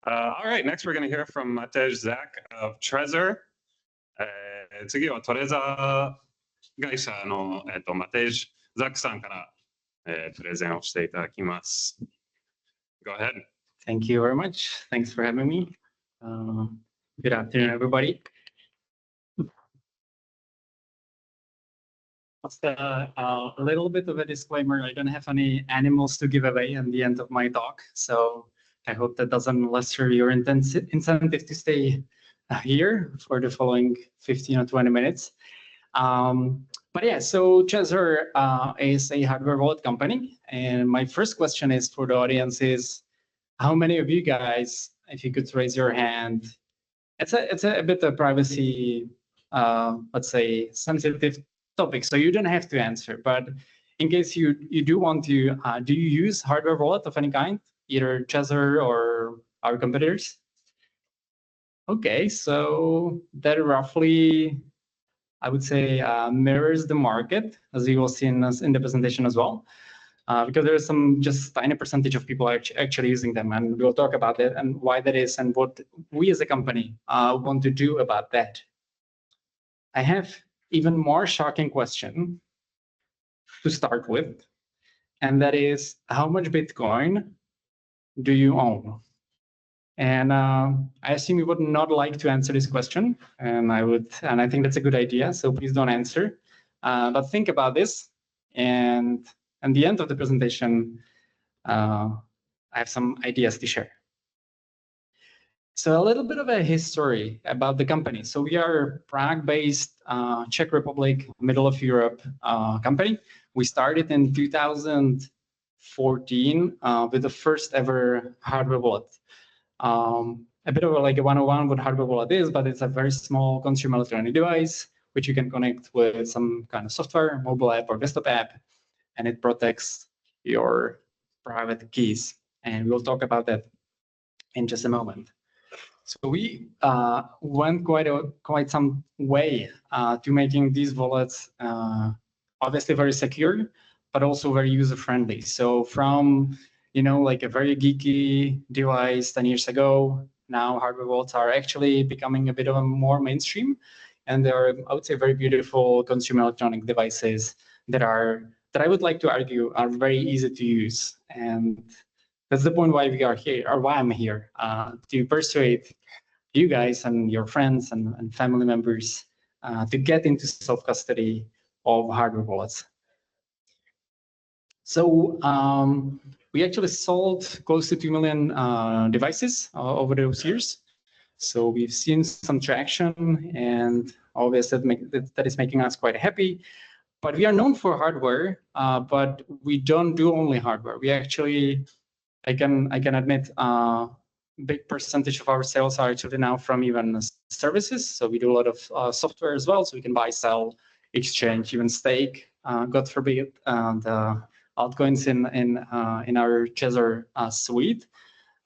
All right, next we're going to hear from Matej Zak of Trezor. 次はトレザー会社の、Matej Zak さんから、プレゼンをしていただきます。Go ahead. Thank you very much. Thanks for having me. Good afternoon, everybody. Just a little bit of a disclaimer. I don't have any animals to give away at the end of my talk, so I hope that doesn't lessen your incentive to stay here for the following 15 or 20 minutes. But yeah, so Trezor is a hardware wallet company, and my first question is for the audience is, how many of you guys, if you could raise your hand, it's a bit of privacy, let's say, sensitive topic, so you don't have to answer. But in case you do want to, do you use hardware wallet of any kind, either Trezor or our competitors? Okay, so that roughly, I would say, mirrors the market, as you will see in the presentation as well. Because there is some just tiny percentage of people actually using them, and we'll talk about it and why that is and what we as a company want to do about that. I have even more shocking question to start with, and that is, how much Bitcoin do you own? And I assume you would not like to answer this question, and I think that's a good idea, so please don't answer. But think about this, and at the end of the presentation, I have some ideas to share. So a little bit of a history about the company. So we are Prague-based, Czech Republic, middle of Europe company. We started in 2014 with the first ever hardware wallet. A bit of like a 101 what hardware wallet is, but it's a very small consumer electronic device which you can connect with some kind of software, mobile app or desktop app, and it protects your private keys. And we'll talk about that in just a moment. So we went quite some way to making these wallets obviously very secure, but also very user-friendly. So from, you know, like a very geeky device 10 years ago, now hardware wallets are actually becoming a bit of a more mainstream, and they're, I would say, very beautiful consumer electronic devices that I would like to argue are very easy to use. And that's the point why we are here, or why I'm here, to persuade you guys and your friends and family members to get into self-custody of hardware wallets. So we actually sold close to 2 million devices over those years. So we've seen some traction, and obviously that is making us quite happy. But we are known for hardware, but we don't do only hardware. We actually, I can admit, big percentage of our sales are actually now from even services. So we do a lot of software as well. So we can buy, sell, exchange, even stake, God forbid, the altcoins in our Trezor suite.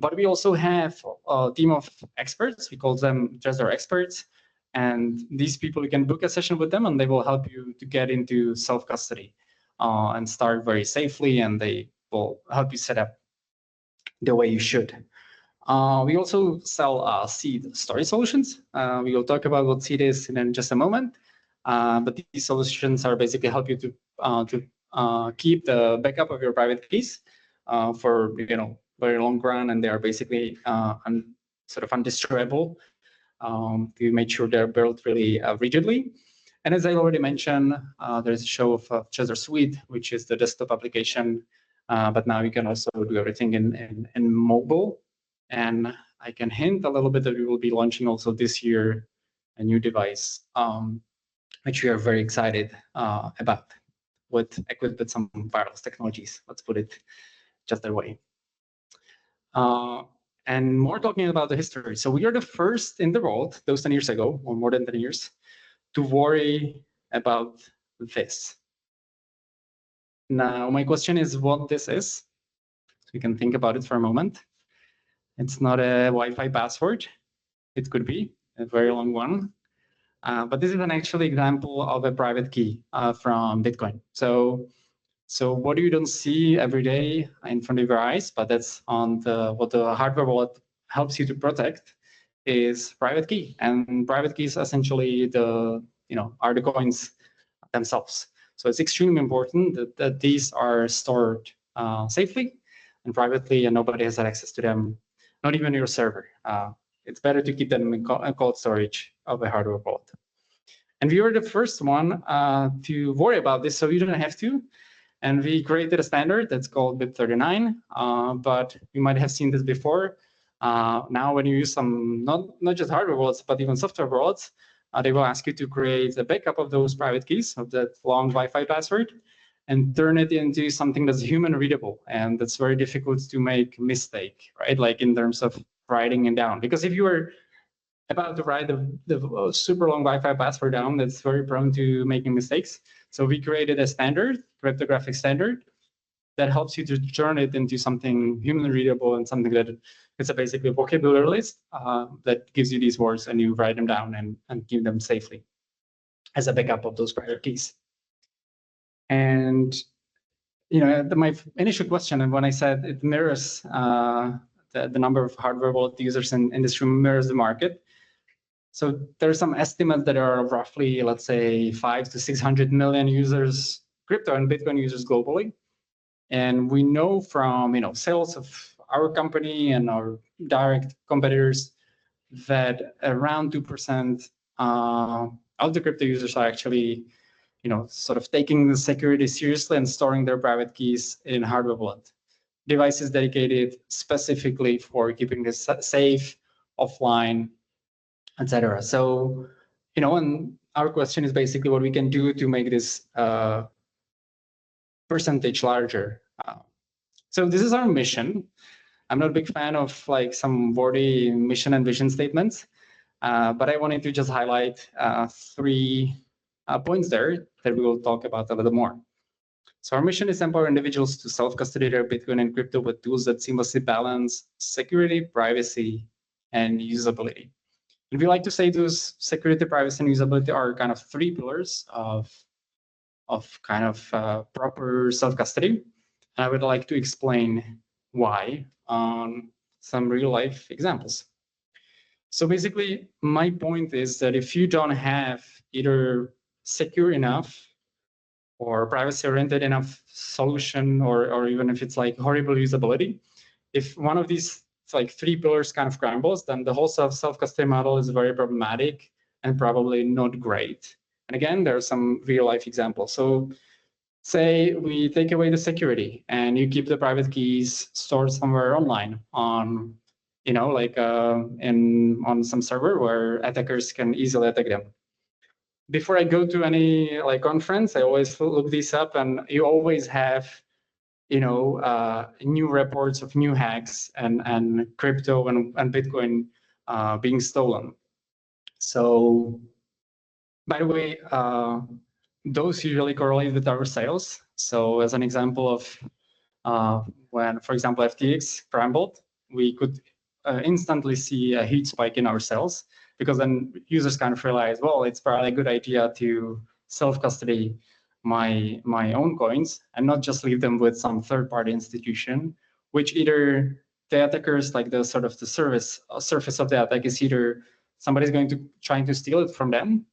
But we also have a team of experts. We call them Trezor experts. And these people, you can book a session with them, and they will help you to get into self-custody and start very safely, and they will help you set up the way you should. We also sell seed storage solutions. We will talk about what seed is in just a moment. But these solutions are basically help you to keep the backup of your private keys for very long run, and they are basically sort of undestroyable. To make sure they're built really rigidly. And as I already mentioned, there's a show of Trezor Suite, which is the desktop application. But now you can also do everything in mobile. And I can hint a little bit that we will be launching also this year a new device, which we are very excited about, equipped with some wireless technologies. Let's put it just that way. And more talking about the history. So we are the first in the world, those 10 years ago, or more than 10 years, to worry about this. Now, my question is what this is. So you can think about it for a moment. It's not a Wi-Fi password. It could be a very long one. But this is an actual example of a private key from Bitcoin. So what you don't see every day in front of your eyes, but that's on what the hardware wallet helps you to protect is private key, and private keys essentially are the coins themselves. So it's extremely important that these are stored safely and privately, and nobody has access to them, not even your server. It's better to keep them in cold storage of a hardware wallet. And we were the first one to worry about this, so you don't have to. And we created a standard that's called BIP39, but you might have seen this before. Now, when you use some, not just hardware wallets, but even software wallets, they will ask you to create a backup of those private keys, of that long Wi-Fi password, and turn it into something that's human readable. And that's very difficult to make mistake, right? Like in terms of writing it down. Because if you were about to write the super long Wi-Fi password down, that's very prone to making mistakes. So we created a standard, cryptographic standard, that helps you to turn it into something human readable and something that it's basically a vocabulary list that gives you these words, and you write them down and keep them safely as a backup of those private keys. And my initial question, and when I said it mirrors the number of hardware wallet users in this room mirrors the market. So there are some estimates that are roughly, let's say, 500 to 600 million users, crypto and Bitcoin users globally. And we know from sales of our company and our direct competitors that around 2% of the crypto users are actually sort of taking the security seriously and storing their private keys in hardware wallet devices dedicated specifically for keeping this safe, offline, etc. So, and our question is basically what we can do to make this percentage larger. So this is our mission. I'm not a big fan of like some wordy mission and vision statements, but I wanted to just highlight 3 points there that we will talk about a little more. So our mission is to empower individuals to self-custody their Bitcoin and crypto with tools that seamlessly balance security, privacy, and usability. And we like to say those security, privacy, and usability are kind of 3 pillars of kind of proper self-custody. And I would like to explain why on some real-life examples. So basically, my point is that if you don't have either secure enough or privacy-oriented enough solution, or even if it's like horrible usability, if one of these like 3 pillars kind of crumbles, then the whole self-custody model is very problematic and probably not great. And again, there are some real-life examples. So say we take away the security and you keep the private keys stored somewhere online on, on some server where attackers can easily attack them. Before I go to any conference, I always look these up, and you always have, new reports of new hacks and crypto and Bitcoin being stolen. So, by the way, those usually correlate with our sales. So as an example of when, for example, FTX crumbled, we could instantly see a huge spike in our sales, because then users kind of realize, well, it's probably a good idea to self-custody my own coins and not just leave them with some third-party institution, which either the attackers, like the sort of the surface of the attack is either somebody's trying to steal it from them.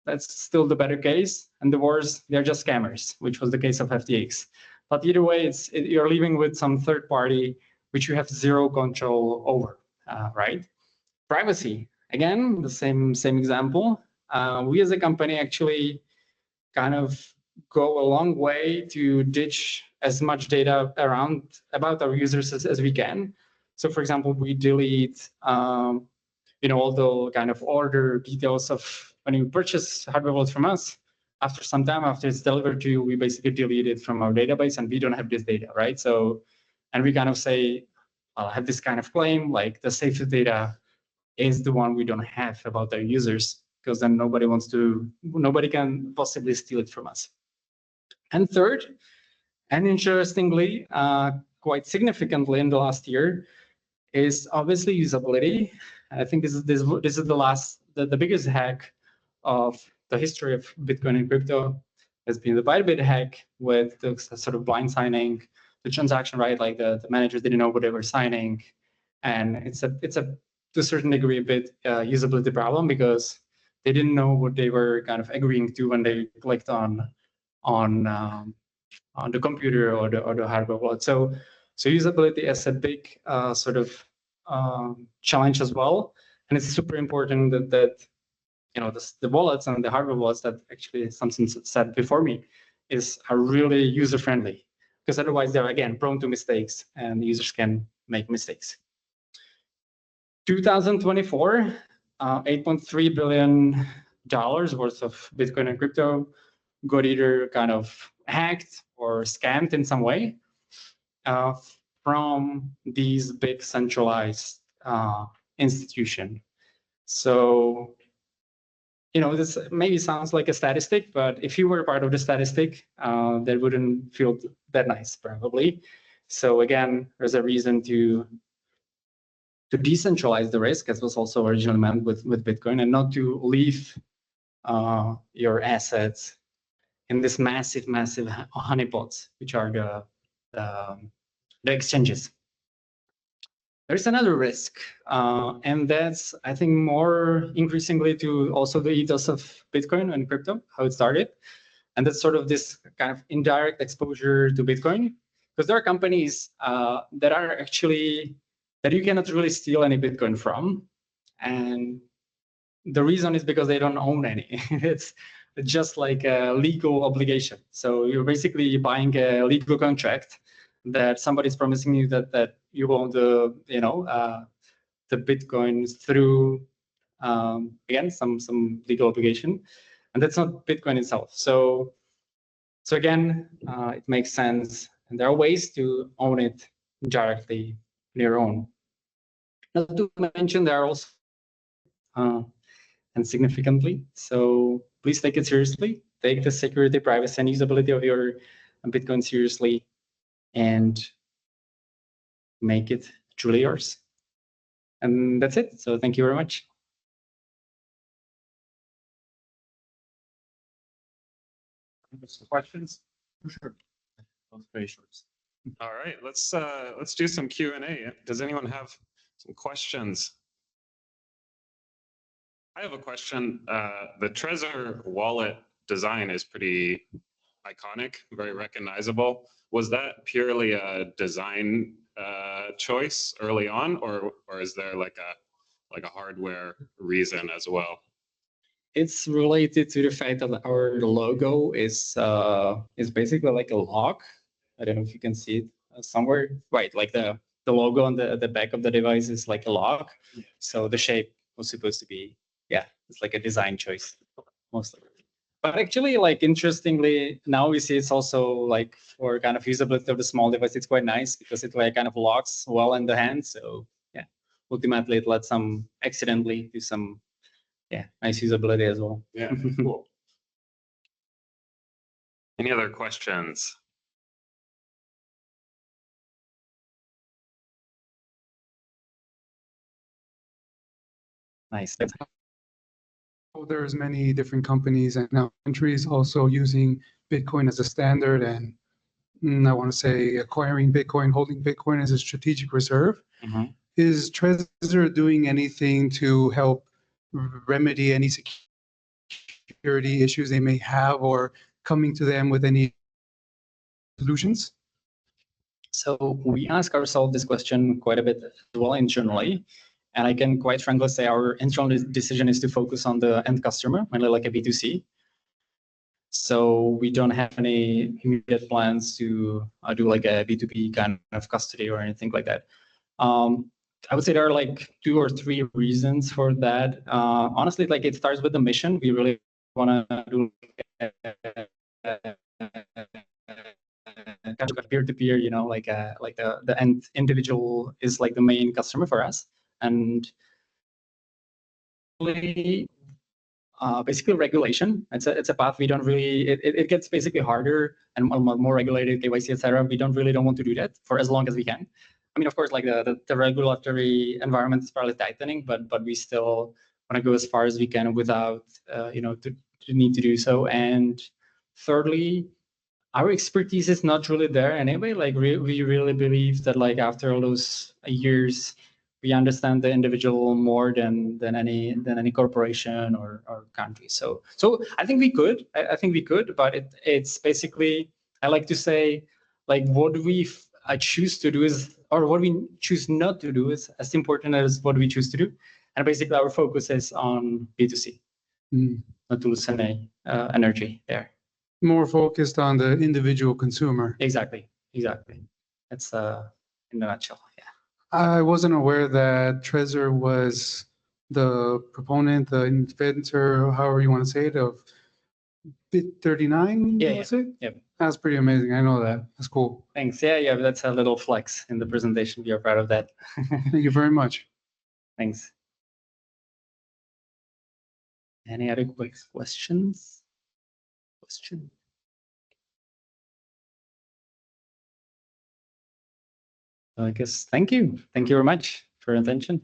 That's still the better case, and the worst, they're just scammers, which was the case of FTX. But either way, you're leaving with some third party which you have zero control over, right? Privacy, again, the same example. We as a company actually kind of go a long way to ditch as much data around about our users as we can. So for example, we delete all the kind of order details of when you purchase hardware wallets from us. After some time, after it's delivered to you, we basically delete it from our database, and we don't have this data, right? So, and we kind of say, have this kind of claim, like the safety data is the one we don't have about our users, because then nobody can possibly steal it from us. And third, and interestingly, quite significantly in the last year, is obviously usability. I think this is the biggest hack of the history of Bitcoin and crypto has been the Bybit hack, with the sort of blind signing the transaction, right? Like the managers didn't know what they were signing, and it's a to a certain degree a bit usability problem, because they didn't know what they were kind of agreeing to when they clicked on the computer or the hardware wallet. So usability is a big sort of challenge as well, and it's super important that the wallets and the hardware wallets that actually something said before me are really user friendly, because otherwise they're again prone to mistakes and users can make mistakes. 2024, $8.3 billion worth of Bitcoin and crypto got either kind of hacked or scammed in some way from these big centralized institutions. So, this maybe sounds like a statistic, but if you were part of the statistic, that wouldn't feel that nice, probably. So again, there's a reason to decentralize the risk, as was also originally meant with Bitcoin, and not to leave your assets in this massive honeypots, which are the exchanges. There's another risk, and that's, I think, more increasingly to also the ethos of Bitcoin and crypto, how it started. And that's sort of this kind of indirect exposure to Bitcoin, because there are companies that are actually, that you cannot really steal any Bitcoin from. And the reason is because they don't own any. It's just like a legal obligation. So you're basically buying a legal contract that somebody's promising you that you own the Bitcoins through again some legal obligation, and that's not Bitcoin itself. So again, it makes sense, and there are ways to own it directly on your own. Not to mention, there are also and significantly. So please take it seriously. Take the security, privacy, and usability of your Bitcoin seriously, and make it truly yours. And that's it. So thank you very much. Some questions? Sure. Those very short. All right, let's do some Q&A. Does anyone have some questions? I have a question. The Trezor wallet design is pretty iconic, very recognizable. Was that purely a design choice early on, or is there like a hardware reason as well? It's related to the fact that our logo is basically like a lock. I don't know if you can see it somewhere. Right, like the logo on the back of the device is like a lock. Yeah. So the shape was supposed to be, yeah, it's like a design choice mostly. But actually, like interestingly, now we see it's also like for kind of usability of the small device, it's quite nice because it like kind of locks well in the hand. So yeah, ultimately it lets some accidentally do some nice usability as well. Yeah, cool. Any other questions? Nice. There's many different companies and now countries also using Bitcoin as a standard, and I want to say acquiring Bitcoin, holding Bitcoin as a strategic reserve. Mm-hmm. Is Trezor doing anything to help remedy any security issues they may have, or coming to them with any solutions? So we ask ourselves this question quite a bit as well internally. And I can quite frankly say our internal decision is to focus on the end customer, mainly like a B2C. So we don't have any immediate plans to do like a B2B kind of custody or anything like that. I would say there are like 2 or 3 reasons for that. Honestly, like it starts with the mission. We really want to do peer-to-peer, like the end individual is like the main customer for us. And basically regulation, it's a path we don't really, it gets basically harder and more regulated, KYC, etc. We don't want to do that for as long as we can. I mean, of course, like the regulatory environment is probably tightening, but we still want to go as far as we can without, to need to do so. And thirdly, our expertise is not really there anyway. Like we really believe that like after all those years we understand the individual more than any corporation or country. So I think we could. I think we could, but it's basically, I like to say, like, what we choose to do is, or what we choose not to do is as important as what we choose to do. And basically our focus is on B2C, not to lose any energy there. More focused on the individual consumer. Exactly. That's in a nutshell. Yeah. I wasn't aware that Trezor was the proponent, the inventor, however you want to say it, of Bit 39. Yeah. Yeah. That's pretty amazing. I know that. That's cool. Thanks. Yeah. That's a little flex in the presentation. We are proud of that. Thank you very much. Thanks. Any other quick questions? I guess thank you. Thank you very much for your attention.